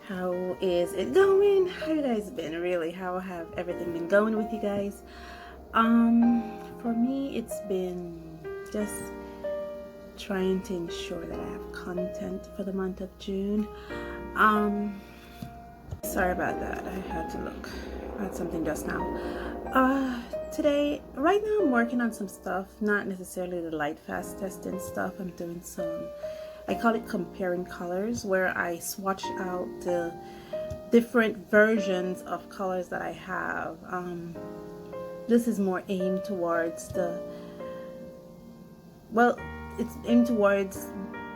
How is it going? How you guys been? Really, how have everything been going with you guys? For me, it's been just trying to ensure that I have content for the month of June. Sorry about that. I had to look at something just now. Today, right now, I'm working on some stuff, not necessarily the light fast testing stuff. I'm doing some, I call it comparing colors, where I swatch out the different versions of colors that I have. This is more aimed towards it's aimed towards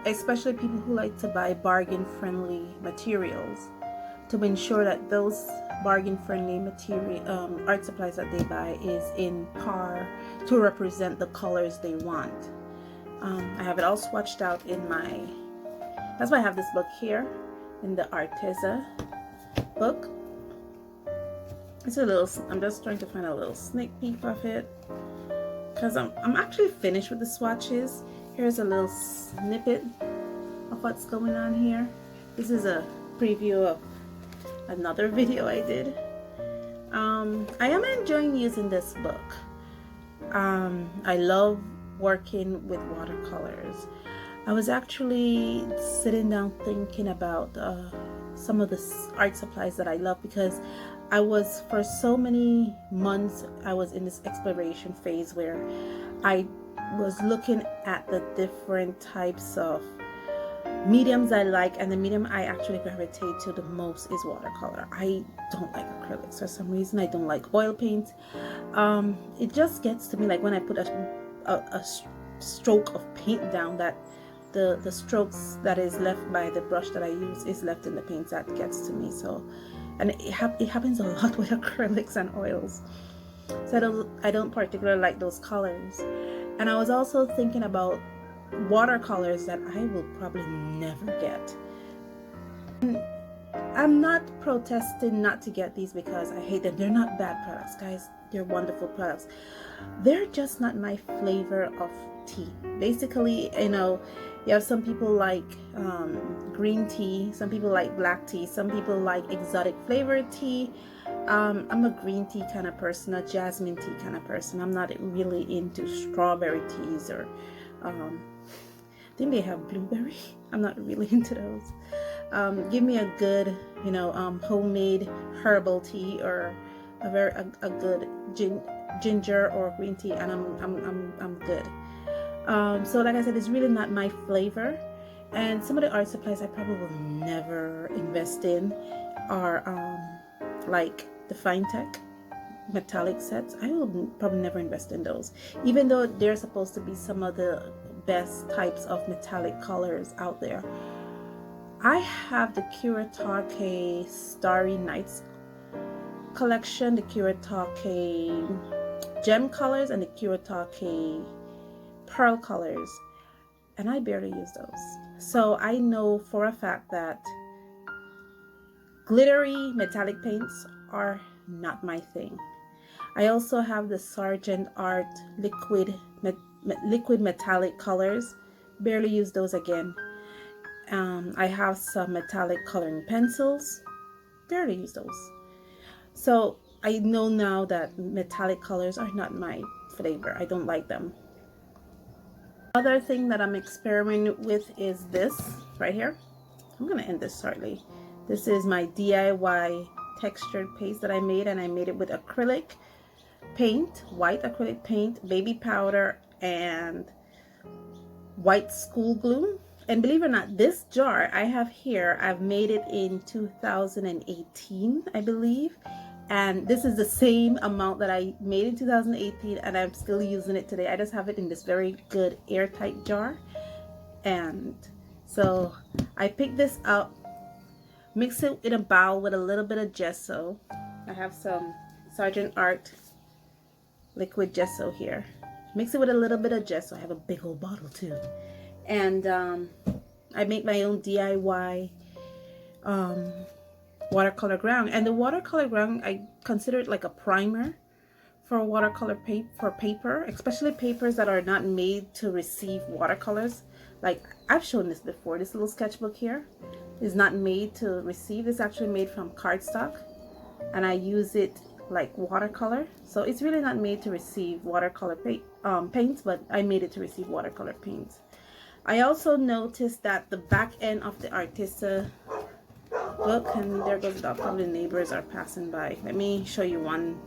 especially people who like to buy bargain friendly materials, to ensure that those bargain friendly material art supplies that they buy is in par to represent the colors they want. I have it all swatched out in my, that's why I have this book here in the Arteza book. It's a little, I'm just trying to find a little sneak peek of it because I'm actually finished with the swatches. Here's a little snippet of what's going on here. This is a preview of another video I did. I am enjoying using this book. I love working with watercolors. I was actually sitting down thinking about some of the art supplies that I love, because I was, for so many months, I was in this exploration phase where I was looking at the different types of mediums I like, and the medium I actually gravitate to the most is watercolor. I don't like acrylics for some reason. I don't like oil paint. It just gets to me like when I put a stroke of paint down, that the strokes that is left by the brush that I use is left in the paint. That gets to me. So, and it happens a lot with acrylics and oils. So I don't particularly like those colors. And I was also thinking about watercolors that I will probably never get. And I'm not protesting not to get these because I hate them. They're not bad products, guys. They're wonderful products. They're just not my flavor of tea. Basically, you know, you have some people like green tea, some people like black tea, some people like exotic flavored tea. I'm a green tea kind of person, a jasmine tea kind of person. I'm not really into strawberry teas, or I think they have blueberry. I'm not really into those. Give me a good, you know, homemade herbal tea, or a good ginger or green tea, and I'm good. So like I said, it's really not my flavor. And some of the art supplies I probably will never invest in are like the Fine Tech metallic sets. I will probably never invest in those, even though they're supposed to be some of the best types of metallic colors out there. I have the Kuretake Starry Nights collection, the Kuretake gem colors, and the Kuretake pearl colors, and I barely use those. So I know for a fact that glittery metallic paints are not my thing. I also have the Sargent Art liquid metallic colors. Barely use those again. I have some metallic coloring pencils. Barely use those. So I know now that metallic colors are not my flavor. I don't like them. Other thing that I'm experimenting with is this right here. I'm gonna end this shortly. This is my DIY textured paste that I made, and I made it with acrylic paint, white acrylic paint, baby powder, and white school glue. And believe it or not, this jar I have here, I've made it in 2018, I believe. And this is the same amount that I made in 2018, and I'm still using it today. I just have it in this very good airtight jar. And so I picked this up, mix it in a bowl with a little bit of gesso. I have some Sargent Art liquid gesso here. Mix it with a little bit of gesso. I have a big old bottle too. And I make my own DIY watercolor ground. And the watercolor ground, I consider it like a primer for watercolor paper, especially papers that are not made to receive watercolors. Like I've shown this before, this little sketchbook here. is not made to receive. It's actually made from cardstock, and I use it like watercolor. So it's really not made to receive watercolor paints, but I made it to receive watercolor paints. I also noticed that the back end of the Artista book, and there goes the probably neighbors are passing by. Let me show you one.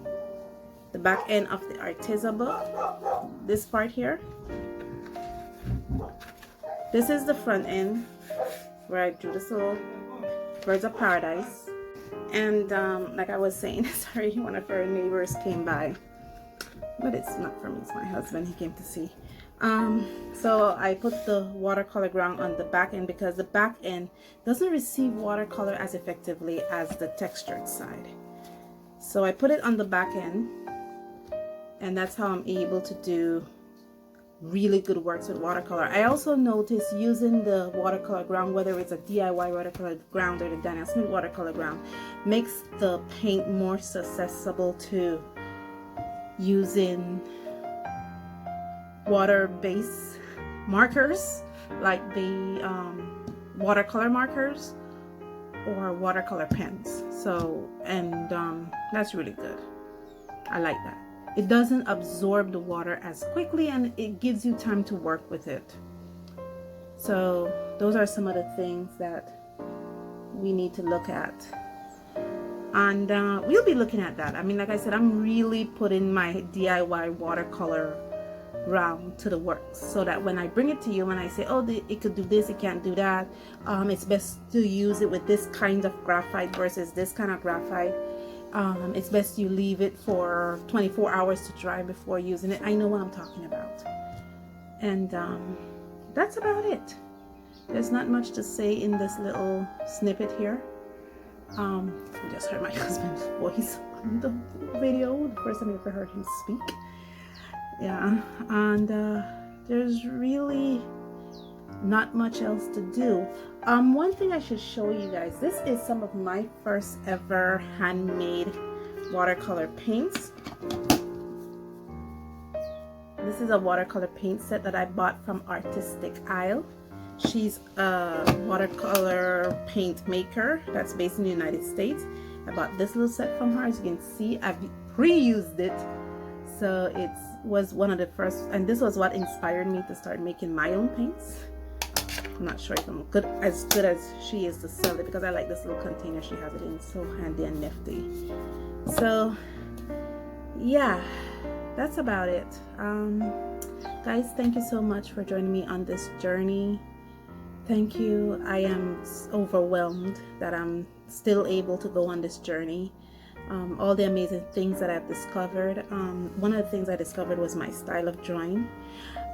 The back end of the Artista book, this part here. This is the front end where I drew this little birds of paradise. And like I was saying, sorry, one of our neighbors came by, but it's not for me, it's my husband. He came to see. So I put the watercolor ground on the back end because the back end doesn't receive watercolor as effectively as the textured side. So I put it on the back end, and that's how I'm able to do really good works with watercolor. I also noticed using the watercolor ground, whether it's a DIY watercolor ground or the Daniel Smith watercolor ground, makes the paint more accessible to using water-based markers like the watercolor markers or watercolor pens. So, and that's really good. I like that. It doesn't absorb the water as quickly, and it gives you time to work with it. So those are some of the things that we need to look at, and we'll be looking at that. I mean, like I said, I'm really putting my DIY watercolor ground to the works, so that when I bring it to you, when I say, oh, it could do this, it can't do that, it's best to use it with this kind of graphite versus this kind of graphite. It's best you leave it for 24 hours to dry before using it. I know what I'm talking about. And that's about it. There's not much to say in this little snippet here. I just heard my husband's voice on the video, the first time I ever heard him speak. Yeah, and there's really not much else to do. One thing I should show you guys, this is some of my first ever handmade watercolor paints. This is a watercolor paint set that I bought from Artistic Isle. She's a watercolor paint maker that's based in the United States. I bought this little set from her. As you can see, I've pre-used it, so it was one of the first, and this was what inspired me to start making my own paints. I'm not sure if I'm as good as she is to sell it, because I like this little container she has it in. So handy and nifty. So yeah, that's about it. Guys, thank you so much for joining me on this journey. Thank you. I am overwhelmed that I'm still able to go on this journey. All the amazing things that I've discovered. One of the things I discovered was my style of drawing.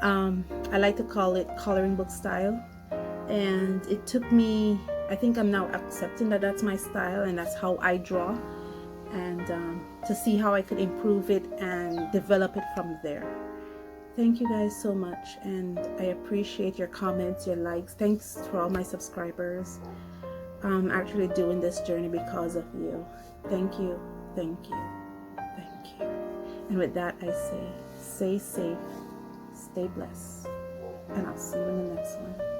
I like to call it coloring book style. And it took me, I think I'm now accepting that that's my style and that's how I draw, and to see how I could improve it and develop it from there. Thank you guys so much, and I appreciate your comments, your likes. Thanks for all my subscribers. I'm actually doing this journey because of you. Thank you, thank you, thank you. And with that, I say, stay safe, stay blessed, and I'll see you in the next one.